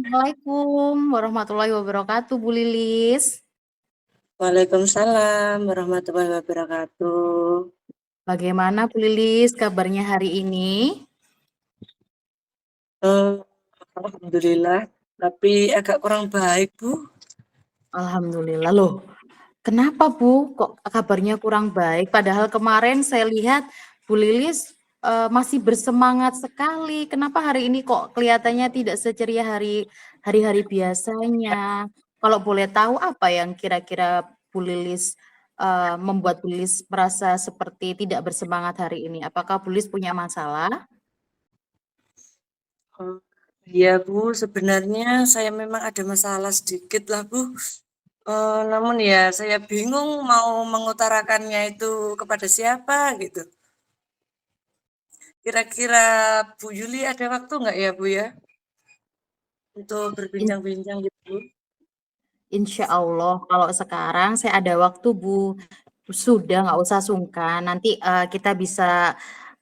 Assalamualaikum warahmatullahi wabarakatuh, Bu Lilis. Waalaikumsalam warahmatullahi wabarakatuh. Bagaimana Bu Lilis kabarnya hari ini? Eh, Alhamdulillah, tapi agak kurang baik, Bu. Alhamdulillah loh. Kenapa Bu? Kok kabarnya kurang baik? Padahal kemarin saya lihat Bu Lilis masih bersemangat sekali. Kenapa hari ini kok kelihatannya tidak seceria hari-hari biasanya? Kalau boleh tahu apa yang kira-kira Bu Lilis membuat Bu Lilis merasa seperti tidak bersemangat hari ini? Apakah Bu Lilis punya masalah? Eh, Ya, Bu, sebenarnya saya memang ada masalah sedikit lah, Bu. Namun ya saya bingung mau mengutarakannya itu kepada siapa gitu. Kira-kira Bu Yuli ada waktu nggak ya, Bu ya, untuk In- berbincang-bincang gitu, Bu? Insya Allah kalau sekarang saya ada waktu Bu. Sudah nggak usah sungkan. Nanti kita bisa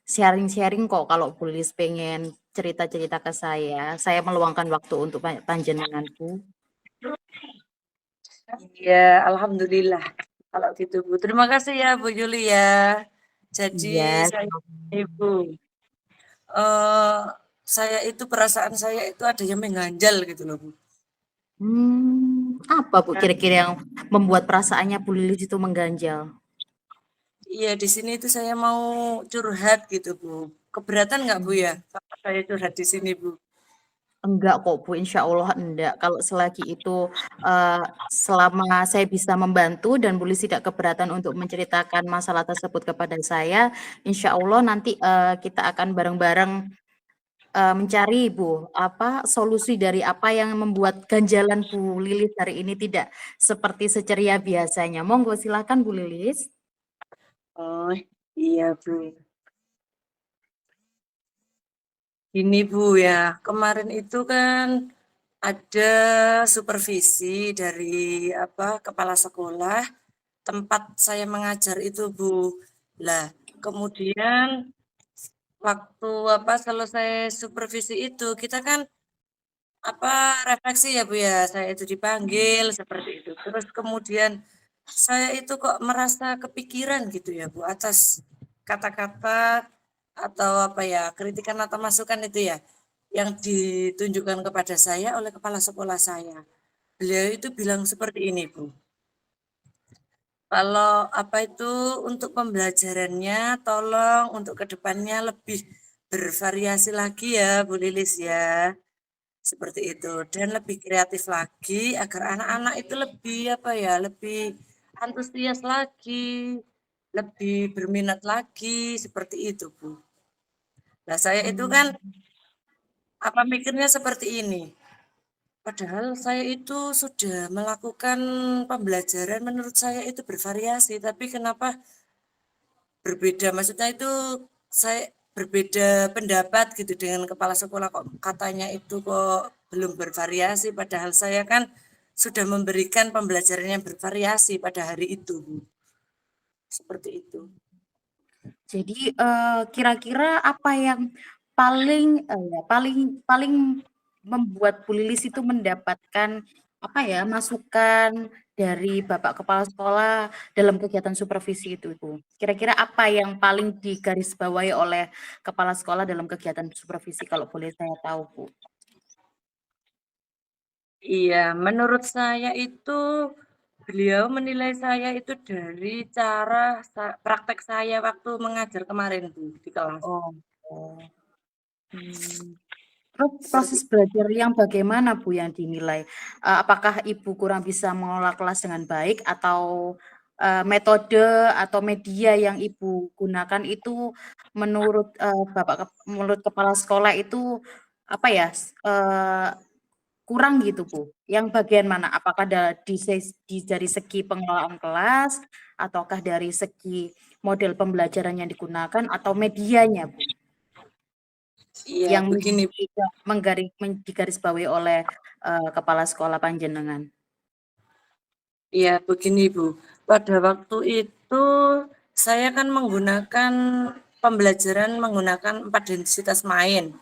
sharing-sharing kok kalau Bu Lilis pengen cerita-cerita ke saya. Saya meluangkan waktu untuk panjenenganku. Iya, alhamdulillah. Kalau gitu, Bu. Terima kasih ya, Bu Yuli ya. Jadi Iya, saya sama-sama. Ibu, eh saya itu perasaan saya itu ada yang mengganjal gitu loh, Bu. Apa Bu Nah, kira-kira yang membuat perasaannya Bu Lilis itu mengganjal? iya di sini itu saya mau curhat gitu, Bu. Keberatan nggak, Bu ya? Hmm. Kalau saya curhat di sini, Bu. Enggak kok Bu, insya Allah enggak. Kalau selagi itu eh, selama saya bisa membantu dan Bu Lilis tidak keberatan untuk menceritakan masalah tersebut kepada saya, insya Allah nanti kita akan bareng-bareng mencari Bu, apa solusi dari apa yang membuat ganjalan Bu Lilis hari ini tidak seperti seceria biasanya. Monggo silakan Bu Lilis. Oh, iya, Bu. Ini, Bu ya, kemarin itu kan ada supervisi dari kepala sekolah tempat saya mengajar itu, Bu. Lah, kemudian waktu selesai supervisi itu kita kan refleksi ya Bu ya, saya itu dipanggil seperti itu. Terus kemudian saya itu kok merasa kepikiran gitu ya Bu atas kata-kata atau kritikan atau masukan itu ya yang ditunjukkan kepada saya oleh kepala sekolah saya. Beliau itu bilang seperti ini Bu. Kalau untuk pembelajarannya tolong untuk kedepannya lebih bervariasi lagi ya Bu Lilis ya. Seperti itu dan lebih kreatif lagi agar anak-anak itu lebih antusias lagi, lebih berminat lagi seperti itu, Bu. Nah, saya itu kan Hmm. mikirnya seperti ini. Padahal saya itu sudah melakukan pembelajaran menurut saya itu bervariasi, tapi kenapa berbeda? Maksudnya itu saya berbeda pendapat gitu dengan kepala sekolah kok katanya itu kok belum bervariasi padahal saya kan sudah memberikan pembelajaran yang bervariasi pada hari itu, Bu. Seperti itu. Jadi kira-kira apa yang paling paling membuat Bu Lilis itu mendapatkan apa ya masukan dari Bapak Kepala Sekolah dalam kegiatan supervisi itu, Bu? Kira-kira apa yang paling digarisbawahi oleh Kepala Sekolah dalam kegiatan supervisi kalau boleh saya tahu, Bu? Iya, menurut saya itu beliau menilai saya itu dari cara praktek saya waktu mengajar kemarin, Bu, di kelas. Oh, oh. Hmm. Terus Seperti proses belajar yang bagaimana Bu yang dinilai? Apakah Ibu kurang bisa mengelola kelas dengan baik atau metode atau media yang Ibu gunakan itu menurut menurut kepala sekolah itu apa ya kurang gitu Bu? Yang bagian mana? Apakah dari segi pengelolaan kelas ataukah dari segi model pembelajaran yang digunakan atau medianya Bu? iya, Yang begini. digarisbawahi oleh kepala sekolah panjenengan. Iya, begini Bu. Pada waktu itu saya kan menggunakan pembelajaran menggunakan 4 densitas main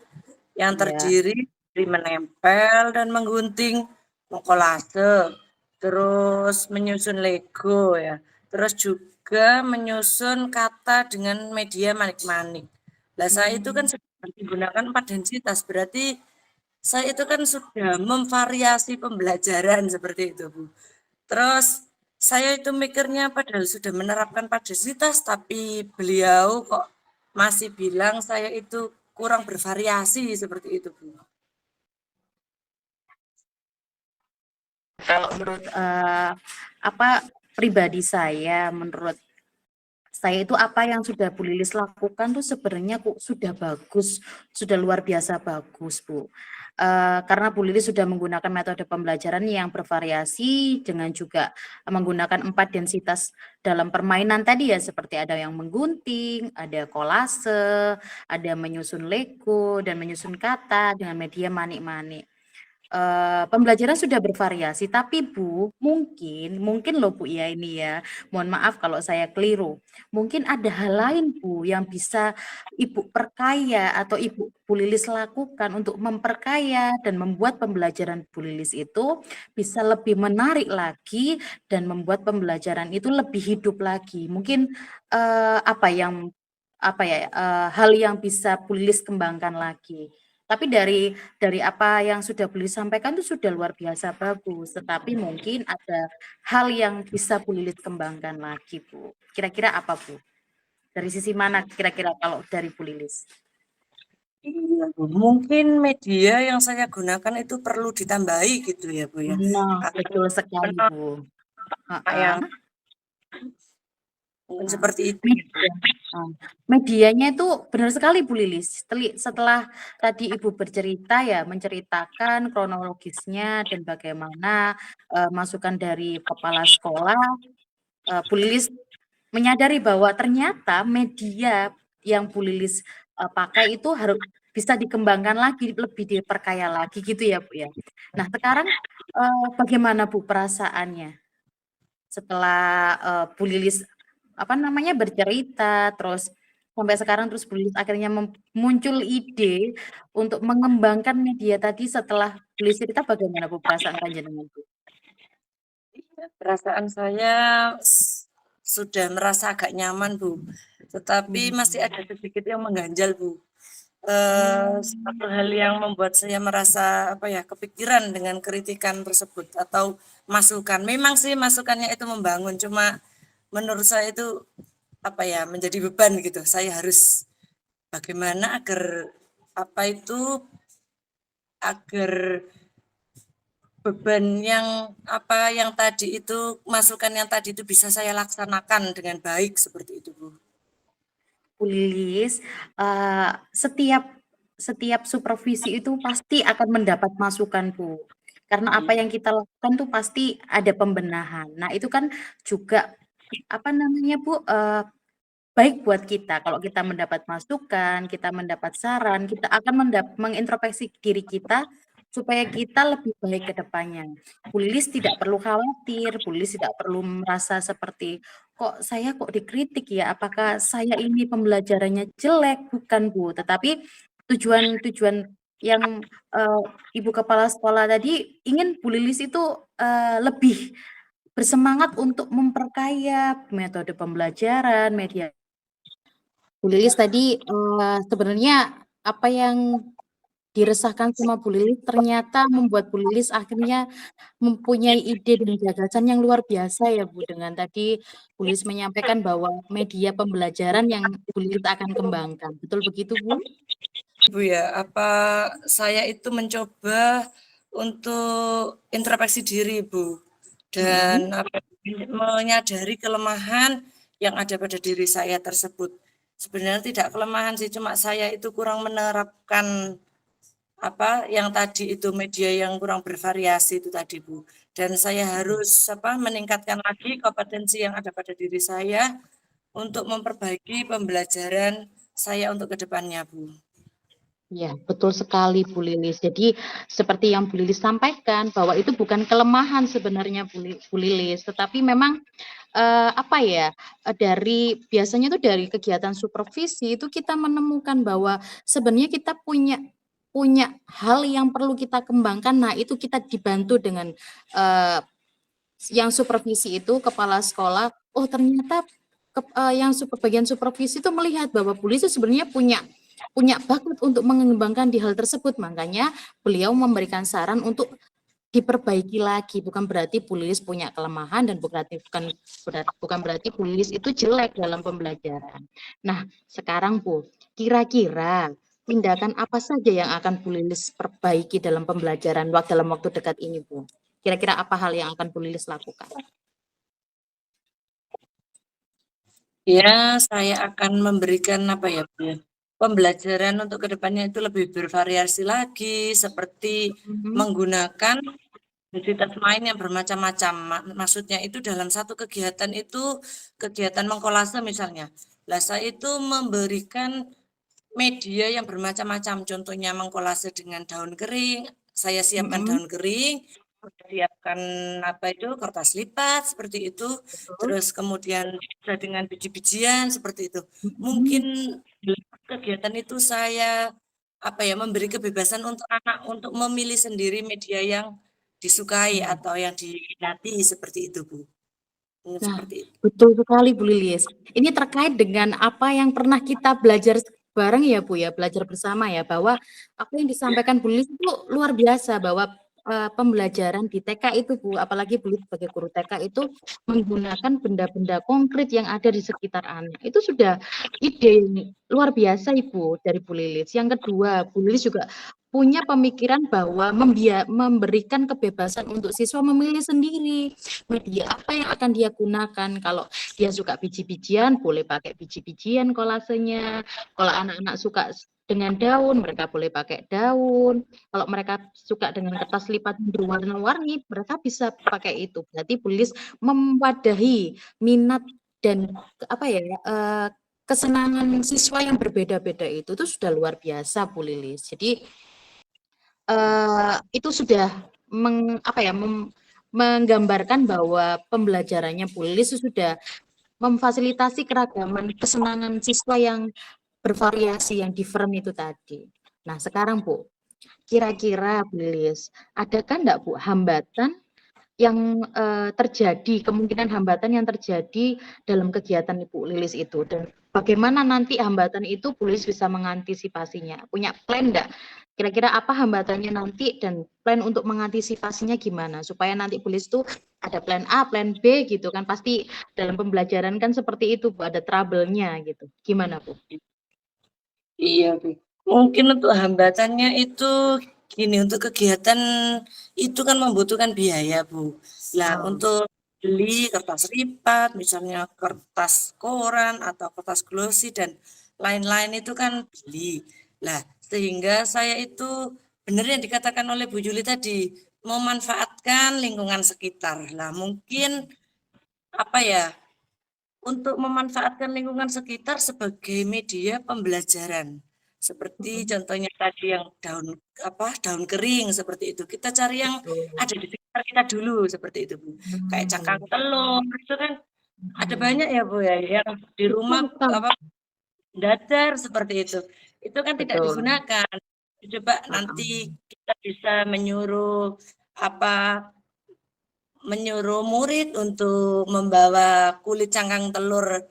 yang Iya. terdiri menempel dan menggunting, mengkolase, terus menyusun Lego ya, terus juga menyusun kata dengan media manik-manik. Lah saya itu kan Hmm. sudah menggunakan 4 densitas, berarti saya itu kan sudah memvariasi pembelajaran seperti itu, Bu. Terus saya itu mikirnya padahal sudah menerapkan 4 densitas, tapi beliau kok masih bilang saya itu kurang bervariasi seperti itu, Bu. Kalau menurut pribadi saya, menurut saya itu apa yang sudah Bu Lilis lakukan tuh sebenarnya sudah bagus, sudah luar biasa bagus, Bu. Karena Bu Lilis sudah menggunakan metode pembelajaran yang bervariasi dengan juga menggunakan 4 densitas dalam permainan tadi ya, seperti ada yang menggunting, ada kolase, ada menyusun Lego dan menyusun kata dengan media manik-manik. Pembelajaran sudah bervariasi, tapi Bu, mungkin loh Bu ya ini ya, mohon maaf kalau saya keliru. Mungkin ada hal lain Bu yang bisa Ibu perkaya atau Ibu Bu Lilis lakukan untuk memperkaya dan membuat pembelajaran Bu Lilis itu bisa lebih menarik lagi dan membuat pembelajaran itu lebih hidup lagi. Mungkin hal yang bisa Bu Lilis kembangkan lagi. Tapi dari apa yang sudah Bu Lilis sampaikan itu sudah luar biasa bagus, tetapi mungkin ada hal yang bisa Bu Lilis kembangkan lagi, Bu. Kira-kira apa, Bu? Dari sisi mana kira-kira kalau dari Bu Lilis? Iya, Bu. Mungkin media yang saya gunakan itu perlu ditambahi gitu ya, Bu ya. Nah, Agar betul sekali, menolak Bu. Heeh. yang mungkin Nah, seperti itu, Bu. media, medianya itu benar sekali Bu Lilis. Setelah tadi Ibu bercerita ya, menceritakan kronologisnya dan bagaimana masukan dari kepala sekolah, Bu Lilis menyadari bahwa ternyata media yang Bu Lilis pakai itu harus bisa dikembangkan lagi, lebih diperkaya lagi gitu ya Bu ya. Nah sekarang bagaimana Bu perasaannya setelah Bu Lilis bercerita terus sampai sekarang terus Bu Lilis akhirnya muncul ide untuk mengembangkan media tadi setelah Bu Lilis cerita bagaimana Bu perasaan panjenengan Bu? Perasaan saya sudah merasa agak nyaman, Bu. Tetapi masih ada Hmm. sedikit yang mengganjal, Bu. Hmm. Satu hal yang membuat saya merasa apa ya, kepikiran dengan kritikan tersebut atau masukan. Memang sih masukannya itu membangun, cuma menurut saya itu apa ya, menjadi beban gitu. Saya harus bagaimana agar apa itu agar beban yang apa yang tadi itu masukan yang tadi itu bisa saya laksanakan dengan baik seperti itu, Bu. Bu Lilis, setiap supervisi itu pasti akan mendapat masukan, Bu. Karena apa yang kita lakukan tuh pasti ada pembenahan. Nah, itu kan juga Bu, baik buat kita. Kalau kita mendapat masukan, kita mendapat saran, kita akan mengintrospeksi diri kita supaya kita lebih baik ke depannya. Bu Lilis tidak perlu khawatir, Bu Lilis tidak perlu merasa seperti, kok dikritik ya? Apakah saya ini pembelajarannya jelek? Bukan, Bu. Tetapi tujuan-tujuan yang Ibu Kepala Sekolah tadi ingin Bu Lilis itu lebih bersemangat untuk memperkaya metode pembelajaran, media. Bu Lilis tadi sebenarnya apa yang diresahkan sama Bu Lilis ternyata membuat Bu Lilis akhirnya mempunyai ide dan gagasan yang luar biasa ya Bu, dengan tadi Bu Lilis menyampaikan bahwa media pembelajaran yang Bu Lilis akan kembangkan. Betul begitu Bu? Bu ya, apa saya itu mencoba untuk introspeksi diri, Bu. Dan Mm-mm. menyadari kelemahan yang ada pada diri saya tersebut. Sebenarnya tidak kelemahan sih, cuma saya itu kurang menerapkan apa yang tadi itu media yang kurang bervariasi itu tadi, Bu. Dan saya harus meningkatkan lagi kompetensi yang ada pada diri saya untuk memperbaiki pembelajaran saya untuk kedepannya, Bu. Ya, betul sekali Bu Lilis. Jadi seperti yang Bu Lilis sampaikan bahwa itu bukan kelemahan sebenarnya Bu Lilis, tetapi memang biasanya itu dari kegiatan supervisi itu kita menemukan bahwa sebenarnya kita punya punya hal yang perlu kita kembangkan, nah itu kita dibantu dengan yang supervisi itu kepala sekolah. Oh ternyata yang bagian supervisi itu melihat bahwa Bu Lilis sebenarnya punya bakat untuk mengembangkan di hal tersebut, makanya beliau memberikan saran untuk diperbaiki lagi. Bukan berarti Bu Lilis punya kelemahan dan bukan berarti Bu Lilis itu jelek dalam pembelajaran. Nah, sekarang Bu, kira-kira tindakan apa saja yang akan Bu Lilis perbaiki dalam pembelajaran dalam waktu dekat ini, Bu? Kira-kira apa hal yang akan Bu Lilis lakukan? Ya, saya akan memberikan apa ya, Bu, ya, pembelajaran untuk kedepannya itu lebih bervariasi lagi, seperti menggunakan intensitas main yang bermacam-macam. Maksudnya itu dalam satu kegiatan itu, kegiatan mengkolase misalnya. Lah saya itu memberikan media yang bermacam-macam, contohnya mengkolase dengan daun kering, saya siapkan daun kering, siapkan apa itu kertas lipat seperti itu, terus kemudian bisa dengan biji-bijian seperti itu. Mungkin kegiatan itu saya apa ya memberi kebebasan untuk anak untuk memilih sendiri media yang disukai atau yang diminati seperti itu, Bu. Nah, Seperti itu. betul sekali Bu Lilis. Ini terkait dengan apa yang pernah kita belajar bareng ya Bu ya, belajar bersama ya, bahwa apa yang disampaikan Bu Lilis itu luar biasa, bahwa pembelajaran di TK itu Bu, apalagi Bu Lilis sebagai guru TK itu menggunakan benda-benda konkret yang ada di sekitar anak. Itu sudah ide yang luar biasa Ibu dari Bu Lilis. Yang kedua, Bu Lilis juga punya pemikiran bahwa memberikan kebebasan untuk siswa memilih sendiri media apa yang akan dia gunakan. Kalau dia suka biji-bijian, boleh pakai biji-bijian kolasenya. Kalau anak-anak suka dengan daun, mereka boleh pakai daun. Kalau mereka suka dengan kertas lipat berwarna-warni, mereka bisa pakai itu. Berarti Bu Lilis mewadahi minat dan apa ya, kesenangan siswa yang berbeda-beda itu sudah luar biasa Bu Lilis. Jadi itu sudah menggambarkan bahwa pembelajarannya Bu Lilis sudah memfasilitasi keragaman kesenangan siswa yang bervariasi, yang different itu tadi. Nah sekarang Bu, kira-kira Bu Lilis, adakah enggak Bu hambatan yang kemungkinan hambatan yang terjadi dalam kegiatan Ibu Lilis itu, dan bagaimana nanti hambatan itu Bu Lilis bisa mengantisipasinya? Punya plan enggak? Kira-kira apa hambatannya nanti dan plan untuk mengantisipasinya gimana? Supaya nanti Bu Lilis itu ada plan A, plan B gitu kan, pasti dalam pembelajaran kan seperti itu Bu, ada trouble-nya gitu. Gimana Bu? Iya, Bu. Mungkin untuk hambatannya itu gini, untuk kegiatan itu kan membutuhkan biaya, Bu. Nah, untuk beli kertas lipat, misalnya kertas koran atau kertas glossy dan lain-lain itu kan beli. Nah, sehingga saya itu benar yang dikatakan oleh Bu Juli tadi, memanfaatkan lingkungan sekitar. Nah, mungkin apa ya, untuk memanfaatkan lingkungan sekitar sebagai media pembelajaran. Seperti contohnya tadi yang daun kering seperti itu. Kita cari yang ada di sekitar kita dulu seperti itu, Bu. Kayak cangkang telur itu kan ada banyak ya, Bu ya, yang di rumah datar seperti itu. Itu kan tidak Betul. digunakan. Coba nanti kita bisa menyuruh murid untuk membawa kulit cangkang telur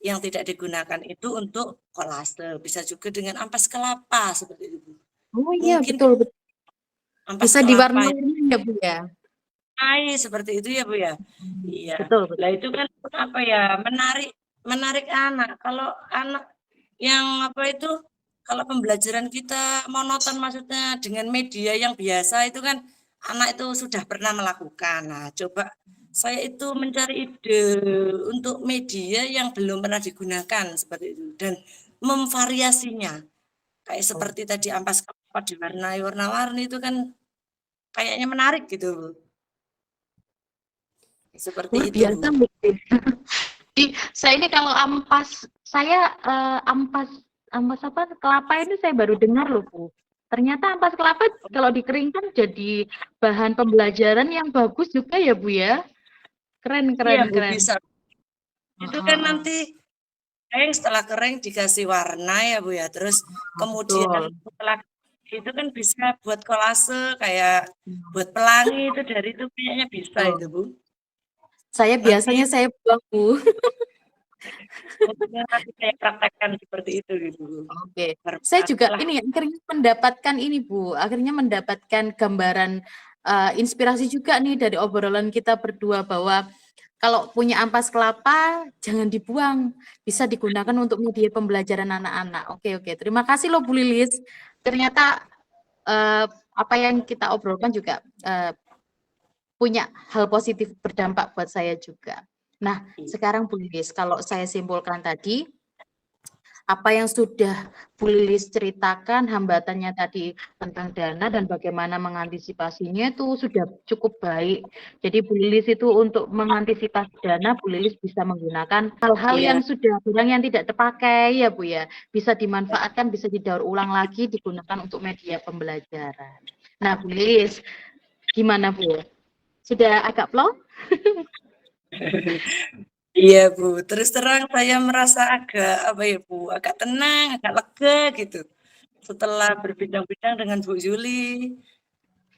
yang tidak digunakan itu untuk kolase. Bisa juga dengan ampas kelapa seperti itu. Oh iya, Mungkin betul, betul. ampas Bisa kelapa diwarna-warni ya Bu ya? seperti itu ya, Bu ya. Iya. Betul, Lah betul. itu kan apa ya, menarik anak. Kalau anak yang kalau pembelajaran kita monoton, maksudnya dengan media yang biasa itu kan anak itu sudah pernah melakukan. Nah, coba saya itu mencari ide untuk media yang belum pernah digunakan seperti itu dan memvariasinya. Kayak seperti tadi ampas kelapa diwarnai warna-warni itu kan kayaknya menarik gitu, Bu. Seperti Luar itu, Bu. biasa Bu. Saya ini kalau ampas apa kelapa ini saya baru dengar loh Bu. Ternyata ampas kelapa kalau dikeringkan jadi bahan pembelajaran yang bagus juga ya Bu ya. Keren, Iya, keren, Bu, keren. bisa. Itu kan nanti setelah kering dikasih warna ya, Bu ya. Terus kemudian Betul. setelah itu kan bisa buat kolase, kayak buat Hmm, pelangi itu dari itu kayaknya bisa itu, betul. Bu. Saya Nanti biasanya saya buang, Bu. maksudnya nanti saya praktekkan seperti itu gitu, Bu. Oke. Saya juga Bermanfaatlah. ini akhirnya mendapatkan ini, Bu, akhirnya mendapatkan gambaran, inspirasi juga nih dari obrolan kita berdua bahwa kalau punya ampas kelapa jangan dibuang, bisa digunakan untuk media pembelajaran anak-anak. Oke oke, terima kasih loh Bu Lilis. Ternyata, apa yang kita obrolkan juga, punya hal positif berdampak buat saya juga. Nah, sekarang Bu Lilis, kalau saya simpulkan tadi, apa yang sudah Bu Lilis ceritakan hambatannya tadi tentang dana dan bagaimana mengantisipasinya itu sudah cukup baik. Jadi Bu Lilis itu untuk mengantisipasi dana, Bu Lilis bisa menggunakan hal-hal Iya. yang sudah barang yang tidak terpakai ya Bu ya, bisa dimanfaatkan, bisa didaur ulang lagi, digunakan untuk media pembelajaran. Nah Bu Lilis, gimana Bu? Sudah agak plong? Iya, Bu. Terus terang saya merasa agak, apa ya, Bu, agak tenang, agak lega gitu. Setelah berbincang-bincang dengan Bu Juli,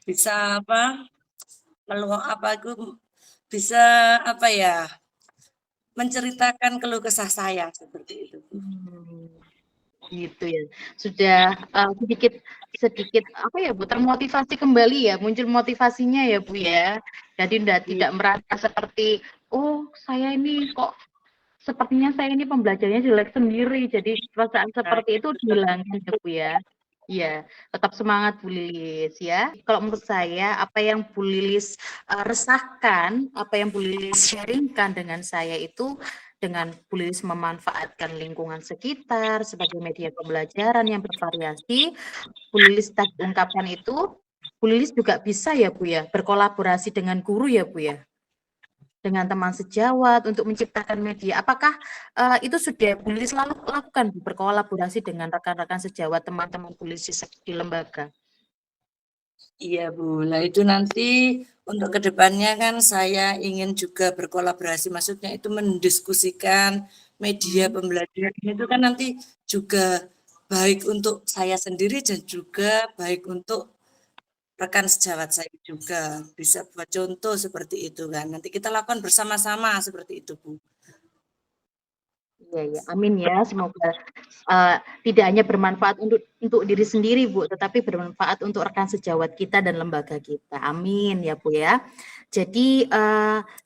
bisa apa, meluang apa aku bisa apa ya, menceritakan keluh kesah saya seperti itu, Bu. Hmm. Gitu ya. Sudah sedikit sedikit apa ya Bu, termotivasi kembali ya, muncul motivasinya ya Bu ya. Jadi tidak merasa seperti oh saya ini kok sepertinya saya ini pembelajarannya jelek sendiri. Jadi perasaan Nah, seperti itu gitu. dihilangkan ya Bu ya. Iya, tetap semangat Bu Lilis ya. Kalau menurut saya apa yang Bu Lilis resahkan, apa yang Bu Lilis sharingkan dengan saya itu dengan Bu Lilis memanfaatkan lingkungan sekitar sebagai media pembelajaran yang bervariasi, Bu Lilis tadi ungkapkan itu, Bu Lilis juga bisa ya Bu ya, berkolaborasi dengan guru ya Bu ya, dengan teman sejawat untuk menciptakan media. Apakah itu sudah Bu Lilis lakukan Bu, berkolaborasi dengan rekan-rekan sejawat teman-teman Bu Lilis di lembaga? Iya, Bu. Nah, itu nanti untuk kedepannya kan saya ingin juga berkolaborasi, maksudnya itu mendiskusikan media Hmm, pembelajaran itu kan nanti juga baik untuk saya sendiri dan juga baik untuk rekan sejawat saya juga. Bisa buat contoh seperti itu kan. Nanti kita lakukan bersama-sama seperti itu, Bu. iya ya, amin ya. Semoga tidak hanya bermanfaat untuk diri sendiri Bu, tetapi bermanfaat untuk rekan sejawat kita dan lembaga kita. Amin ya Bu ya. Jadi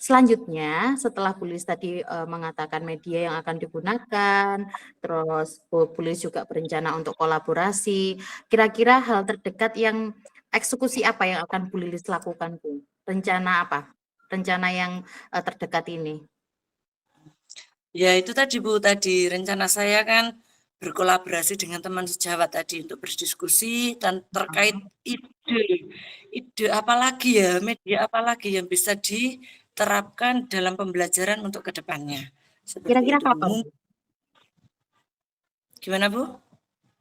selanjutnya setelah Bu Lis tadi mengatakan media yang akan digunakan, terus Bu Lis juga berencana untuk kolaborasi. Kira-kira hal terdekat yang eksekusi apa yang akan Bu Lilis lakukan Bu? Rencana apa? Rencana yang terdekat ini. Ya itu tadi Bu, tadi rencana saya kan berkolaborasi dengan teman sejawat tadi untuk berdiskusi dan terkait ide, ide apa lagi ya, media apa lagi yang bisa diterapkan dalam pembelajaran untuk kedepannya. Seperti Kira-kira itu Bu. kapan? Gimana Bu?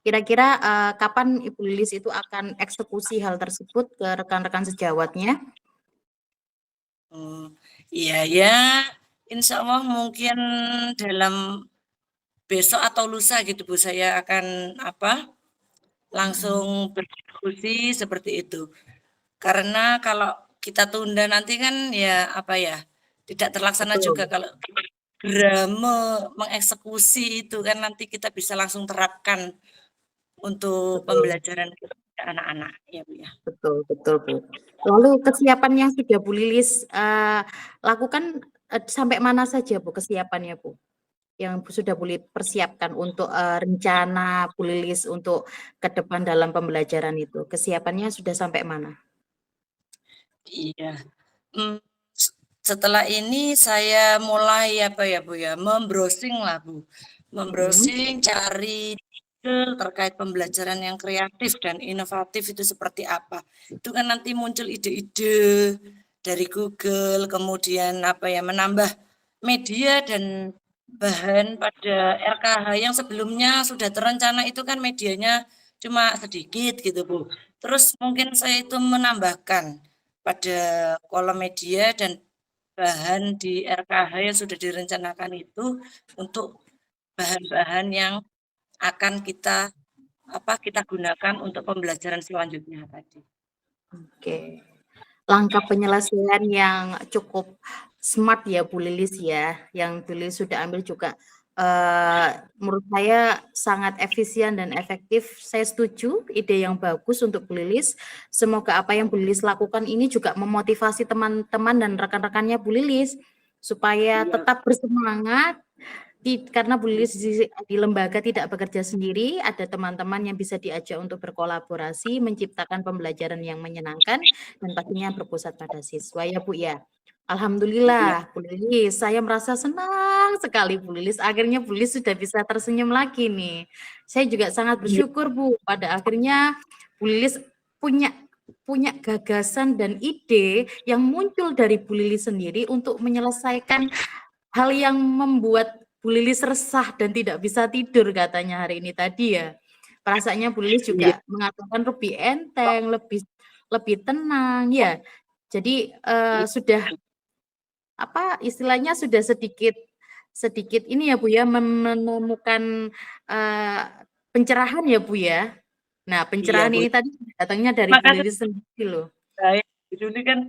Kira-kira kapan Ibu Lilis itu akan eksekusi hal tersebut ke rekan-rekan sejawatnya? Oh, iya ya, insya Allah mungkin dalam besok atau lusa gitu Bu, saya akan apa langsung Mm, berdiskusi seperti itu. Karena kalau kita tunda nanti kan ya apa ya, tidak terlaksana juga betul, kalau kita segera mengeksekusi itu kan nanti kita bisa langsung terapkan untuk betul, pembelajaran anak-anak ya Bu ya. betul, betul, Bu. Lalu kesiapan yang sudah Bu Lilis lakukan sampai mana saja Bu kesiapannya Bu? Yang sudah Bu Lilis persiapkan untuk rencana Bu Lilis untuk ke depan dalam pembelajaran itu. Kesiapannya sudah sampai mana? Iya. Hmm, setelah ini saya mulai apa ya Bu ya, membrowsing lah Bu. Mm-mm. Membrowsing cari ide terkait pembelajaran yang kreatif dan inovatif itu seperti apa. Itu kan nanti muncul ide-ide dari Google, kemudian apa ya, menambah media dan bahan pada RKH yang sebelumnya sudah terencana itu kan medianya cuma sedikit gitu Bu. Terus mungkin saya itu menambahkan pada kolom media dan bahan di RKH yang sudah direncanakan itu untuk bahan-bahan yang akan kita kita gunakan untuk pembelajaran selanjutnya tadi. Oke. Langkah penyelesaian yang cukup smart ya Bu Lilis ya, yang Bu Lilis sudah ambil juga menurut saya sangat efisien dan efektif. Saya setuju, ide yang bagus untuk Bu Lilis. Semoga apa yang Bu Lilis lakukan ini juga memotivasi teman-teman dan rekan-rekannya Bu Lilis supaya Iya, tetap bersemangat. Karena Bu Lilis di lembaga tidak bekerja sendiri, ada teman-teman yang bisa diajak untuk berkolaborasi, menciptakan pembelajaran yang menyenangkan, dan pastinya berpusat pada siswa ya Bu ya. iya, Alhamdulillah Bu Lilis, saya merasa senang sekali Bu Lilis, akhirnya Bu Lilis sudah bisa tersenyum lagi nih. Saya juga sangat iya, bersyukur Bu, pada akhirnya Bu Lilis punya punya gagasan dan ide yang muncul dari Bu Lilis sendiri untuk menyelesaikan hal yang membuat Bu Lilis resah dan tidak bisa tidur katanya hari ini tadi ya. Perasaannya Bu Lilis iya, juga mengatakan lebih enteng, lebih lebih tenang ya. Jadi sudah apa istilahnya sudah sedikit sedikit ini ya Bu ya menemukan pencerahan ya Bu ya. Nah, iya, pencerahan Bu. ini tadi datangnya dari Bu Makasih Lilis sendiri loh. saya. Ini kan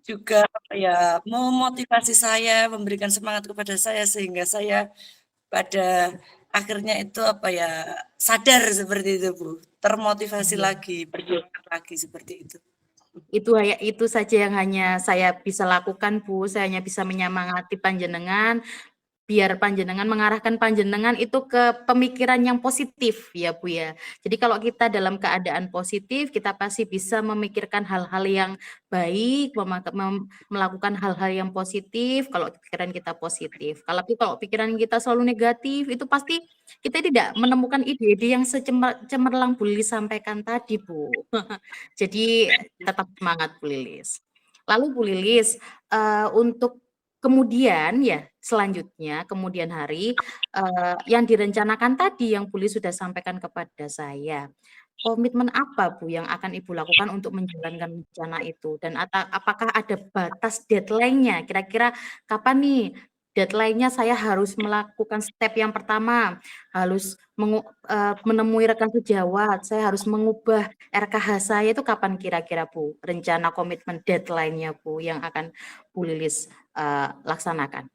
juga ya memotivasi saya, memberikan semangat kepada saya sehingga saya pada akhirnya itu sadar seperti itu Bu, termotivasi Iya. lagi, berjuang lagi seperti itu. Itu saja yang hanya saya bisa lakukan Bu, saya hanya bisa menyemangati panjenengan, biar panjenengan mengarahkan panjenengan itu ke pemikiran yang positif ya Bu ya. Jadi kalau kita dalam keadaan positif, kita pasti bisa memikirkan hal-hal yang baik, melakukan hal-hal yang positif kalau pikiran kita positif. Kalau pikiran kita selalu negatif, itu pasti kita tidak menemukan ide-ide yang cemerlang Bu Lilis sampaikan tadi Bu. Jadi tetap semangat Bu Lilis. Lalu Bu Lilis, untuk kemudian ya, selanjutnya kemudian hari, yang direncanakan tadi yang Bu Lilis sudah sampaikan kepada saya, komitmen apa Bu yang akan Ibu lakukan untuk menjalankan rencana itu? Dan apakah ada batas deadline-nya? Kira-kira kapan nih deadline-nya saya harus melakukan step yang pertama, harus menemui rekan sejawat, saya harus mengubah RKH saya itu kapan kira-kira Bu? Rencana komitmen deadline-nya Bu yang akan Bu Lilis laksanakan?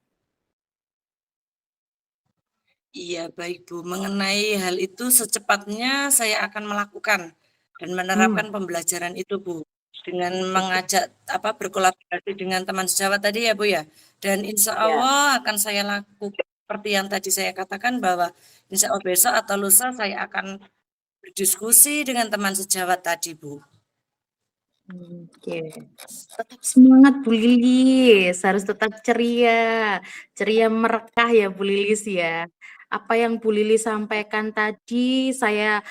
Iya, baik Bu. Mengenai hal itu secepatnya saya akan melakukan dan Hmm, menerapkan pembelajaran itu Bu. Dengan oke, mengajak berkolaborasi dengan teman sejawat tadi ya Bu ya. Dan insya ya. Allah akan saya lakukan seperti yang tadi saya katakan bahwa insya Allah besok atau lusa saya akan berdiskusi dengan teman sejawat tadi Bu. Oke. Tetap semangat Bu Lilis, harus tetap ceria, ceria merekah ya Bu Lilis ya. Apa yang Bu Lilis sampaikan tadi, saya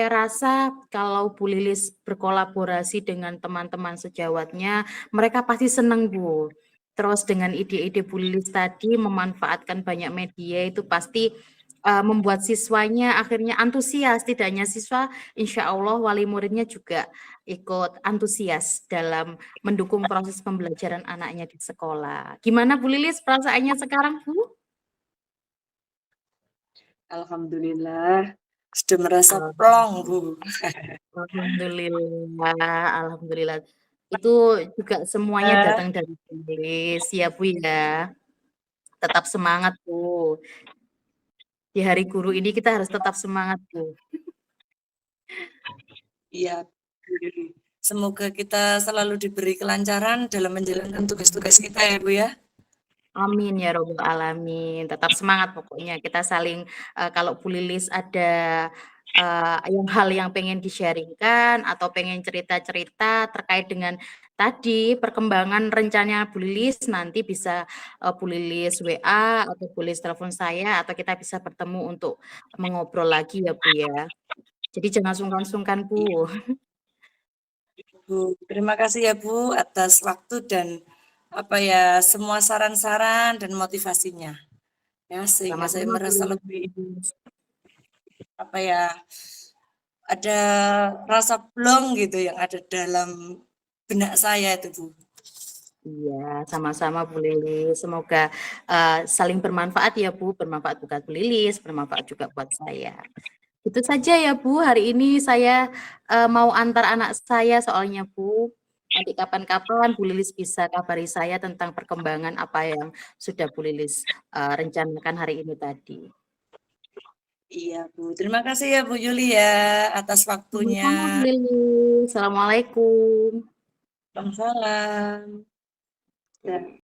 rasa kalau Bu Lilis berkolaborasi dengan teman-teman sejawatnya, mereka pasti senang Bu. Terus dengan ide-ide Bu Lilis tadi memanfaatkan banyak media itu pasti membuat siswanya akhirnya antusias, tidak hanya siswa, insya Allah wali muridnya juga ikut antusias dalam mendukung proses pembelajaran anaknya di sekolah. Gimana Bu Lilis perasaannya sekarang Bu? Alhamdulillah sudah merasa Oh, plong Bu. alhamdulillah, alhamdulillah. Itu juga semuanya Ya, datang dari Bu Lilis ya Bu ya. Tetap semangat Bu. Di Hari Guru ini kita harus tetap semangat Bu. iya. Semoga kita selalu diberi kelancaran dalam menjalankan tugas-tugas kita ya Bu ya. Amin ya robbal alamin. Tetap semangat pokoknya. Kita saling kalau Bu Lilis ada hal yang pengen di-sharing-kan atau pengen cerita-cerita terkait dengan tadi perkembangan rencana Bu Lilis nanti bisa Bu Lilis WA atau Bu Lilis telepon saya atau kita bisa bertemu untuk mengobrol lagi ya Bu ya. Jadi jangan sungkan-sungkan Bu. Bu, terima kasih ya Bu atas waktu dan semua saran-saran dan motivasinya. Ya, sehingga saya Sama-sama Bu merasa lebih Lilis. apa ya, ada rasa plong gitu yang ada dalam benak saya itu Bu. Iya, sama-sama Bu Lilis. Semoga saling bermanfaat ya Bu, bermanfaat buat Bu Lilis, bermanfaat juga buat saya. Itu saja ya Bu, hari ini saya mau antar anak saya soalnya Bu. Nanti kapan-kapan Bu Lilis bisa kabari saya tentang perkembangan apa yang sudah Bu Lilis rencanakan hari ini tadi. Iya Bu, terima kasih ya Bu Yuli ya atas waktunya. Sama-sama Bu Lilis. Assalamualaikum. Waalaikumsalam. Dan